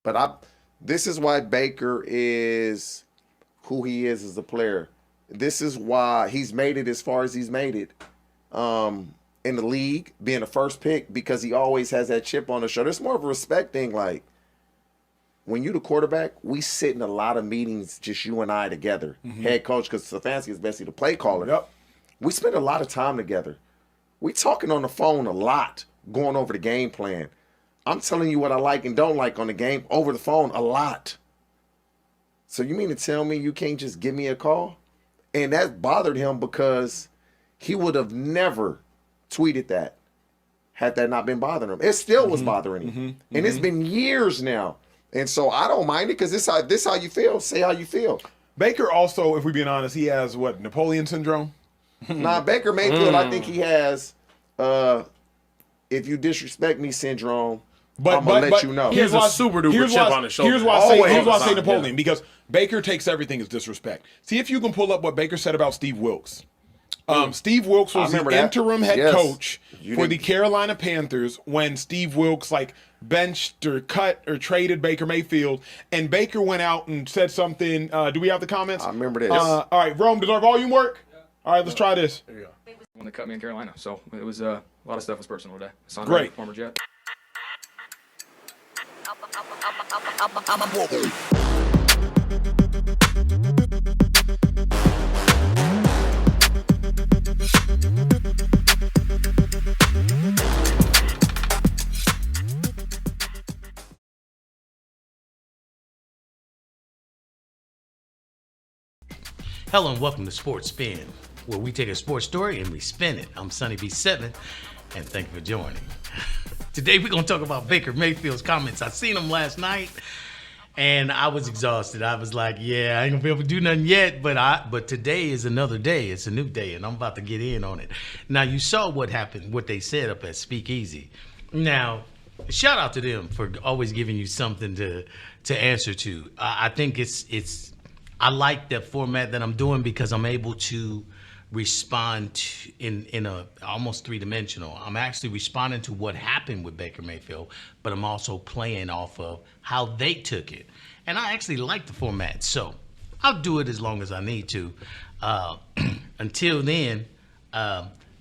But this is why Baker is who he is as a player. This is why he's made it as far as he's made it in the league, being the first pick, because he always has that chip on his shoulder. It's more of a respect thing. Like, when you the quarterback, we sit in a lot of meetings, just you and I together, head coach, because Stefanski is basically the play caller. Yep. We spend a lot of time together. We talking on the phone a lot, going over the game plan. I'm telling you what I like and don't like on the game over the phone a lot. So you mean to tell me you can't just give me a call? And that bothered him because he would have never tweeted that had that not been bothering him. It still was bothering him. And it's been years now. And so I don't mind it because this how you feel. Say how you feel. Baker also, if we're being honest, he has what, Napoleon syndrome? Nah, Baker Mayfield, I think he has if you disrespect me syndrome. I'm gonna let you know. He has a super duper chip on his shoulder. Here's why I say Napoleon, because Baker takes everything as disrespect. See if you can pull up what Baker said about Steve Wilks. Steve Wilks was the interim head coach for the Carolina Panthers when Steve Wilks benched or cut or traded Baker Mayfield, and Baker went out and said something. Do we have the comments? I remember this. All right, Rome, does our volume work? All right, let's try this. There you go. When they cut me in Carolina, so it was a lot of stuff was personal today. Son, Great. Former Jet. Hello and welcome to Sports Spin, where we take a sports story and we spin it. I'm Sun-EB7, and thank you for joining. Today we're going to talk about Baker Mayfield's comments. I seen him last night, and I was exhausted. I was like, yeah, I ain't going to be able to do nothing yet, but today is another day. It's a new day, and I'm about to get in on it. Now, you saw what happened, what they said up at SPEAKEASY. Now, shout out to them for always giving you something to answer to. I think I like the format that I'm doing because I'm able to respond in a almost three-dimensional. I'm actually responding to what happened with Baker Mayfield, but I'm also playing off of how they took it. And I actually like the format, so I'll do it as long as I need to. Until then,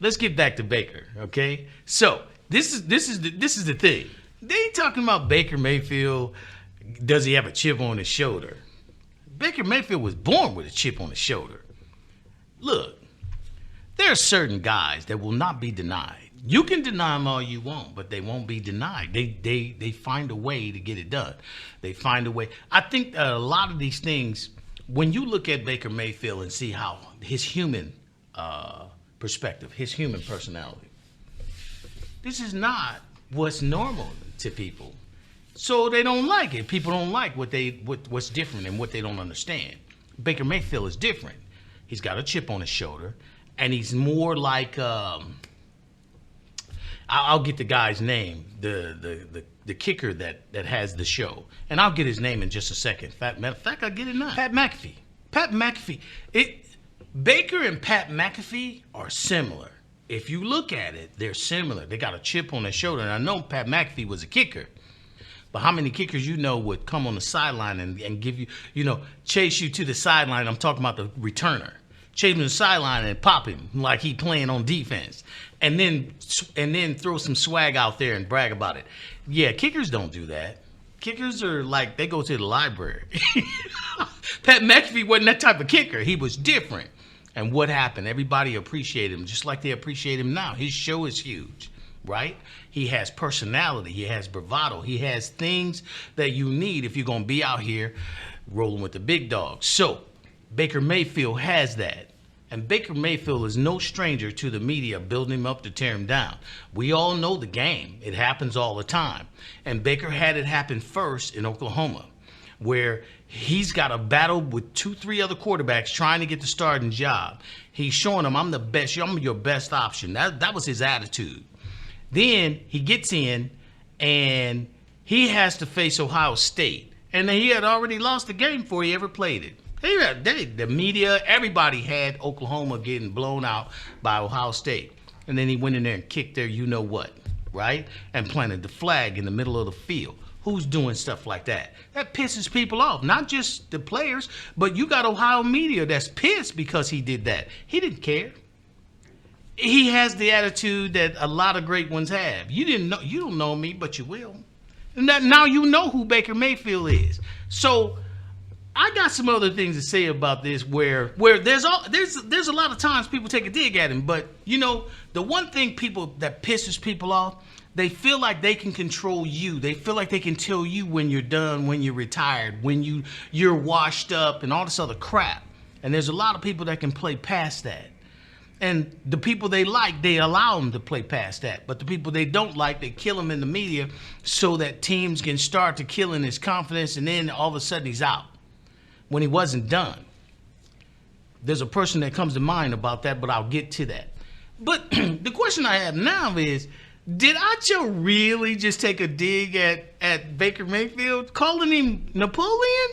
let's get back to Baker, okay? So this is the thing. They talking about Baker Mayfield. Does he have a chip on his shoulder? Baker Mayfield was born with a chip on his shoulder. Look, there are certain guys that will not be denied. You can deny them all you want, but they won't be denied. They find a way to get it done. They find a way. I think a lot of these things, when you look at Baker Mayfield and see how his human perspective, his human personality, this is not what's normal to people. So they don't like it. People don't like what's different and what they don't understand. Baker Mayfield is different. He's got a chip on his shoulder, and he's more like I'll get the guy's name, the kicker that has the show, and I'll get his name in just a second. Matter of fact, I'll get it now. Pat McAfee. Pat McAfee. Baker and Pat McAfee are similar. If you look at it, they're similar. They got a chip on their shoulder, and I know Pat McAfee was a kicker. But how many kickers you know would come on the sideline and give you, chase you to the sideline? I'm talking about the returner. Chase him to the sideline and pop him like he playing on defense. And then throw some swag out there and brag about it. Yeah, kickers don't do that. Kickers are like, they go to the library. Pat McAfee wasn't that type of kicker. He was different. And what happened? Everybody appreciated him just like they appreciate him now. His show is huge. Right? He has personality. He has bravado. He has things that you need if you're going to be out here rolling with the big dogs. So Baker Mayfield has that. And Baker Mayfield is no stranger to the media building him up to tear him down. We all know the game. It happens all the time. And Baker had it happen first in Oklahoma, where he's got a battle with 2-3 other quarterbacks trying to get the starting job. He's showing them, I'm the best. I'm your best option. That was his attitude. Then he gets in, and he has to face Ohio State. And he had already lost the game before he ever played it. The media, everybody had Oklahoma getting blown out by Ohio State. And then he went in there and kicked their you-know-what, right? And planted the flag in the middle of the field. who's doing stuff like that. That pisses people off, not just the players, but you got Ohio media that's pissed because he did that. He didn't care. He has the attitude that a lot of great ones have. You don't know me, but you will. And now you know who Baker Mayfield is. So I got some other things to say about this where there's a lot of times people take a dig at him, but the one thing that pisses people off, they feel like they can control you. They feel like they can tell you when you're done, when you're retired, when you're washed up and all this other crap. And there's a lot of people that can play past that. And the people they like, they allow them to play past that. But the people they don't like, they kill him in the media so that teams can start to kill in his confidence, and then all of a sudden he's out when he wasn't done. There's a person that comes to mind about that, but I'll get to that. But the question I have now is, did Acho really just take a dig at Baker Mayfield, calling him Napoleon?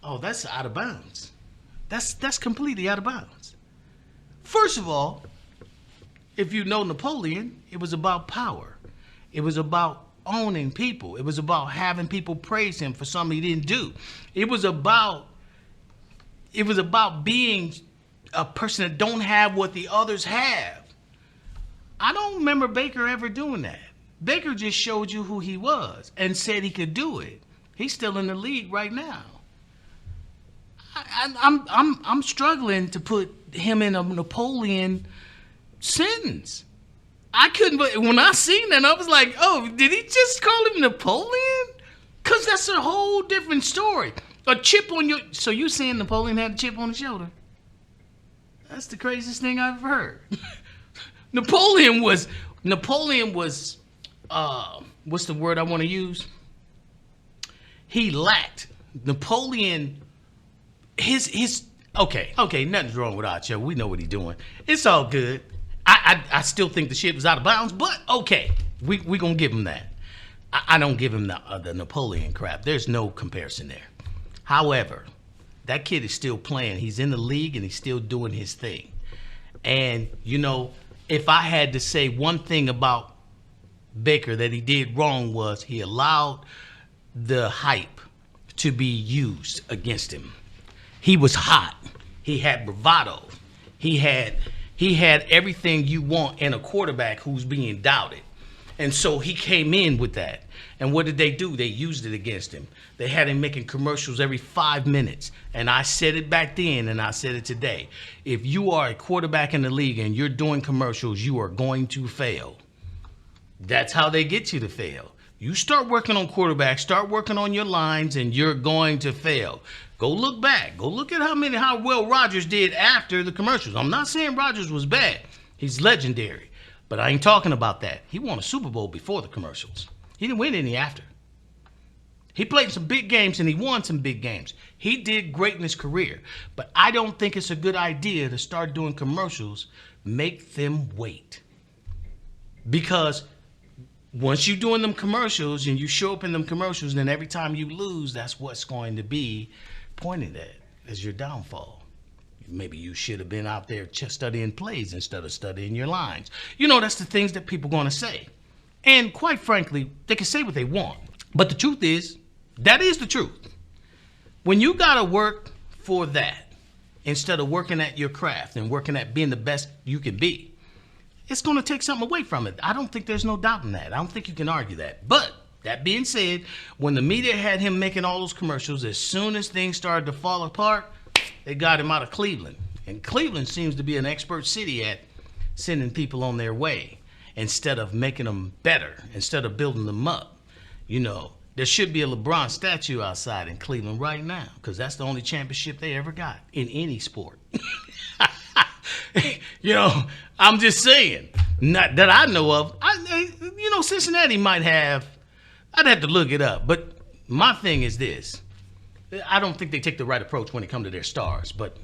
Oh, that's out of bounds. That's completely out of bounds. First of all, if you know Napoleon, it was about power. It was about owning people. It was about having people praise him for something he didn't do. It was about being a person that don't have what the others have. I don't remember Baker ever doing that. Baker just showed you who he was and said he could do it. He's still in the league right now. I'm struggling to put him in a Napoleon sentence. I couldn't, but when I seen that, I was like, oh, did he just call him Napoleon? Because that's a whole different story. A chip on your... So you saying Napoleon had a chip on his shoulder? That's the craziest thing I've ever heard. Napoleon was, what's the word I want to use? He lacked. Napoleon, okay, nothing's wrong with Acho. We know what he's doing. It's all good. I still think the shit was out of bounds, but okay, we gonna give him that. I don't give him the Napoleon crap. There's no comparison there. However, that kid is still playing. He's in the league and he's still doing his thing. And if I had to say one thing about Baker that he did wrong, was he allowed the hype to be used against him. He was hot. He had bravado. He had everything you want in a quarterback who's being doubted. And so he came in with that. And what did they do? They used it against him. They had him making commercials every 5 minutes. And I said it back then and I said it today. If you are a quarterback in the league and you're doing commercials, you are going to fail. That's how they get you to fail. You start working on quarterbacks, start working on your lines, and you're going to fail. Go look back. Go look at how well Rodgers did after the commercials. I'm not saying Rodgers was bad. He's legendary. But I ain't talking about that. He won a Super Bowl before the commercials. He didn't win any after. He played some big games and he won some big games. He did great in his career. But I don't think it's a good idea to start doing commercials. Make them wait. Because once you're doing them commercials and you show up in them commercials, then every time you lose, that's what's going to be pointed at as your downfall. Maybe you should have been out there studying plays instead of studying your lines. That's the things that people are going to say. And quite frankly, they can say what they want. But the truth is, that is the truth. When you got to work for that instead of working at your craft and working at being the best you can be, it's going to take something away from it. I don't think there's no doubt in that. I don't think you can argue that. But that being said, when the media had him making all those commercials, as soon as things started to fall apart, they got him out of Cleveland. And Cleveland seems to be an expert city at sending people on their way instead of making them better, instead of building them up. There should be a LeBron statue outside in Cleveland right now, because that's the only championship they ever got in any sport. I'm just saying. Not that I know of. Cincinnati might have. I'd have to look it up. But my thing is this. I don't think they take the right approach when it comes to their stars, but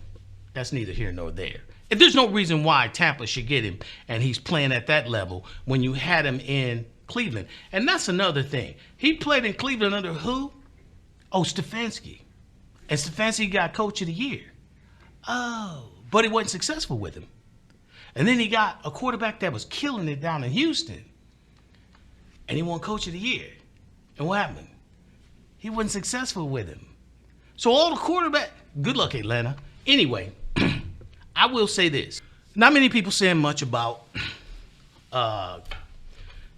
that's neither here nor there. If there's no reason why Tampa should get him and he's playing at that level when you had him in Cleveland. And that's another thing. He played in Cleveland under who? Oh, Stefanski. And Stefanski got Coach of the Year. Oh, but he wasn't successful with him. And then he got a quarterback that was killing it down in Houston. and he won Coach of the Year. And what happened? He wasn't successful with him. So all the quarterback, good luck, Atlanta. Anyway, I will say this. Not many people saying much about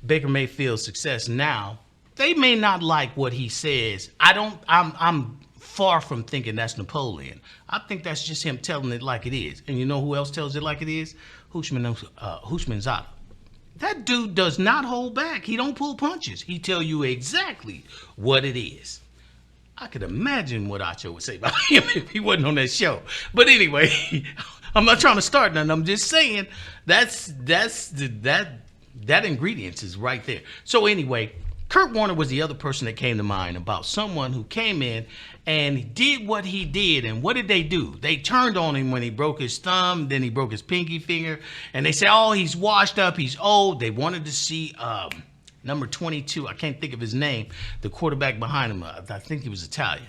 Baker Mayfield's success now. They may not like what he says. I'm far from thinking that's Napoleon. I think that's just him telling it like it is. And you know who else tells it like it is? Hushmanzada. That dude does not hold back. He don't pull punches. He tell you exactly what it is. I could imagine what Acho would say about him if he wasn't on that show. But anyway, I'm not trying to start nothing. I'm just saying that ingredients is right there. So anyway, Kurt Warner was the other person that came to mind about someone who came in and did what he did. And what did they do? They turned on him when he broke his thumb, then he broke his pinky finger. And they said, oh, he's washed up, he's old. They wanted to see number 22, I can't think of his name, the quarterback behind him. I think he was Italian.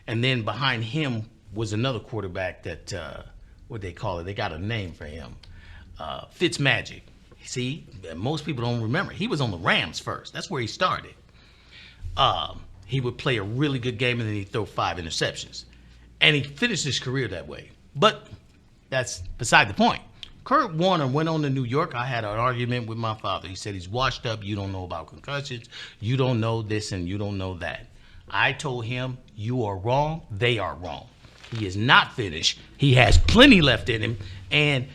And then behind him was another quarterback that, what they call it? They got a name for him. Fitzmagic. See, most people don't remember. He was on the Rams first. That's where he started. He would play a really good game and then he'd throw 5 interceptions. And he finished his career that way. But that's beside the point. Kurt Warner went on to New York. I had an argument with my father. He said he's washed up. You don't know about concussions. You don't know this and you don't know that. I told him, you are wrong. They are wrong. He is not finished. He has plenty left in him. And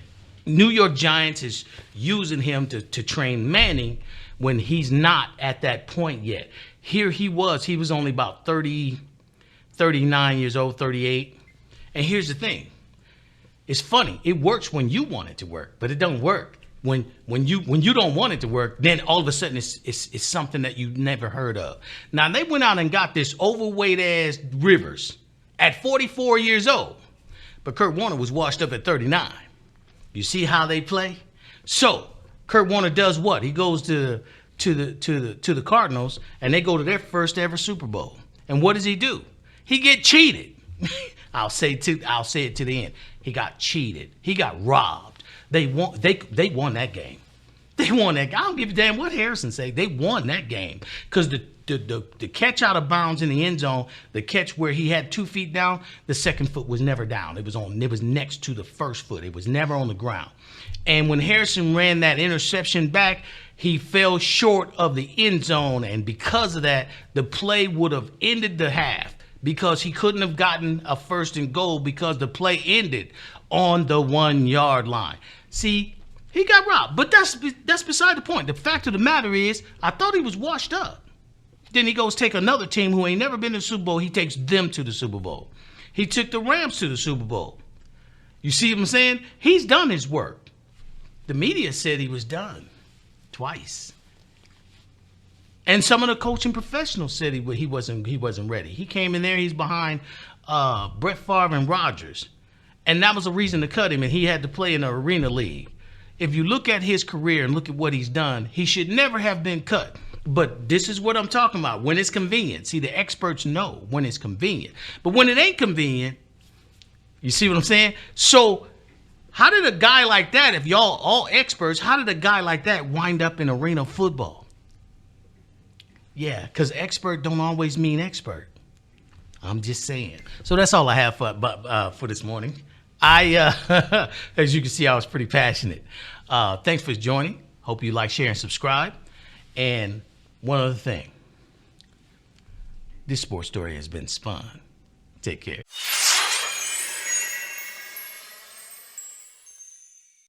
New York Giants is using him to train Manning when he's not at that point yet. Here he was only about 30, 39 years old, 38. And here's the thing. It's funny. It works when you want it to work, but it don't work. When you don't want it to work, then all of a sudden it's something that you never heard of. Now, they went out and got this overweight ass Rivers at 44 years old. But Kurt Warner was washed up at 39. You see how they play? So Kurt Warner does what? He goes to the Cardinals, and they go to their first ever Super Bowl. And what does he do? He get cheated. I'll say it to the end. He got cheated. He got robbed. They won that game. They won that game. I don't give a damn what Harrison say. They won that game because the catch out of bounds in the end zone, the catch where he had 2 feet down, the second foot was never down. It was next to the first foot. It was never on the ground. And when Harrison ran that interception back, he fell short of the end zone, and because of that, the play would have ended the half because he couldn't have gotten a 1st and goal because the play ended on the 1-yard line. See, he got robbed, but that's beside the point. The fact of the matter is, I thought he was washed up. Then he goes take another team who ain't never been to the Super Bowl. He takes them to the Super Bowl. He took the Rams to the Super Bowl. You see what I'm saying? He's done his work. The media said he was done twice. And some of the coaching professionals said he wasn't ready. He came in there, he's behind Brett Favre and Rodgers. And that was a reason to cut him, and he had to play in the Arena League. If you look at his career and look at what he's done, he should never have been cut. But this is what I'm talking about. When it's convenient. See, the experts know when it's convenient. But when it ain't convenient, you see what I'm saying? So how did a guy like that, if y'all all experts, how did a guy like that wind up in arena football? Yeah, because expert don't always mean expert. I'm just saying. So that's all I have for this morning. As you can see, I was pretty passionate. Thanks for joining. Hope you like, share, and subscribe. And one other thing. This sports story has been spun. Take care.